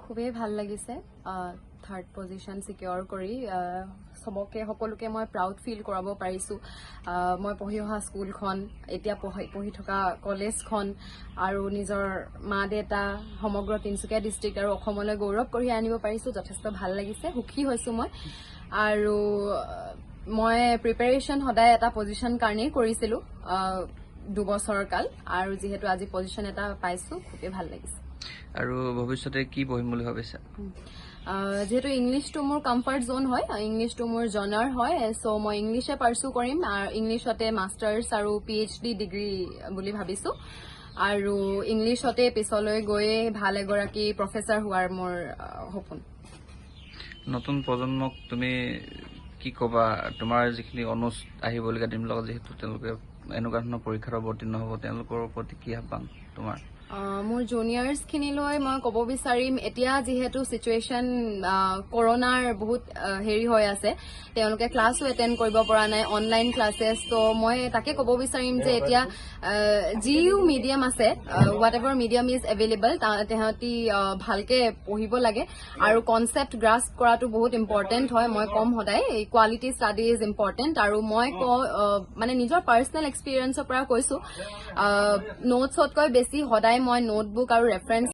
খুবেই ভাল লাগিছে থাৰ্ড পজিশ্যন সিকিউৰ কৰি সকলোকে মই প্ৰাউড ফিল কৰাব পাৰিছো মই পঢ়ি অহা স্কুলখন এতিয়া পঢ়ি থকা কলেজখন আৰু নিজৰ মা দেউতা সমগ্ৰ তিনিচুকীয়া ডিষ্ট্ৰিক্ট আৰু অসমলৈ গৌৰৱ কঢ়িয়াই আনিব পাৰিছো যথেষ্ট ভাল লাগিছে সুখী হৈছো মই আৰু মই প্ৰিপাৰেচন সদায় এটা পজিশ্যন কাৰণেই কৰিছিলো 2 বছৰ কাল আৰু যেহেতু আজি পজিশ্যন এটা পাইছো খুবেই ভাল লাগিছে আৰু ভৱিষ্যতে কি পঢ়িম বুলি ভাবিছা যেহেতু ইংলিছটো মোৰ কমফৰ্ট জোন হয় ইংলিছটো মোৰ জনাৰ হয় সো মই ইংলিছে পাৰ্সু কৰিম আৰু ইংলিছতে মাষ্টাৰ্ছ আৰু PhD ডিগ্ৰী বুলি ভাবিছো আৰু ইংলিছতে পিছলৈ গৈ ভাল এগৰাকী প্ৰফেসৰ হোৱাৰ মোৰ সপোন নতুন প্ৰজন্মক তুমি কি কবা তোমাৰ যিখিনি অনুজ আহিবলগীয়া দিনবিলাক যেহেতু তেওঁলোকে এনেকুৱা ধৰণৰ পৰীক্ষাত অৱতীৰ্ণ হ'ব তেওঁলোকৰ প্ৰতি কি আহ্বান তোমাৰ মোৰ জুনিয়ৰ্ছ খিনিলৈ মই ক'ব বিচাৰিম এতিয়া যেহেতু সিচুৱেশ্যন কৰোনাৰ বহুত হেৰি হৈ আছে তেওঁলোকে ক্লাছো এটেণ্ড কৰিব পৰা নাই অনলাইন ক্লাছেছ তো মই তাকে ক'ব বিচাৰিম যে এতিয়া যিও মিডিয়াম আছে what ever medium is available তাহাঁতি ভালকে পঢ়িব লাগে আৰু কনচেপ্ট গ্ৰাস্প কৰাটো বহুত ইম্পৰ্টেণ্ট হয় মই কম সদায় কোৱালিটি ষ্টাডি ইজ ইম্পৰ্টেণ্ট আৰু মই মানে নিজৰ পাৰ্চনেল এক্সপিৰিয়েঞ্চৰ পৰা কৈছো নোটছতকৈ বেছি সদায় মই নোটবুক আৰু ৰেফাৰেন্স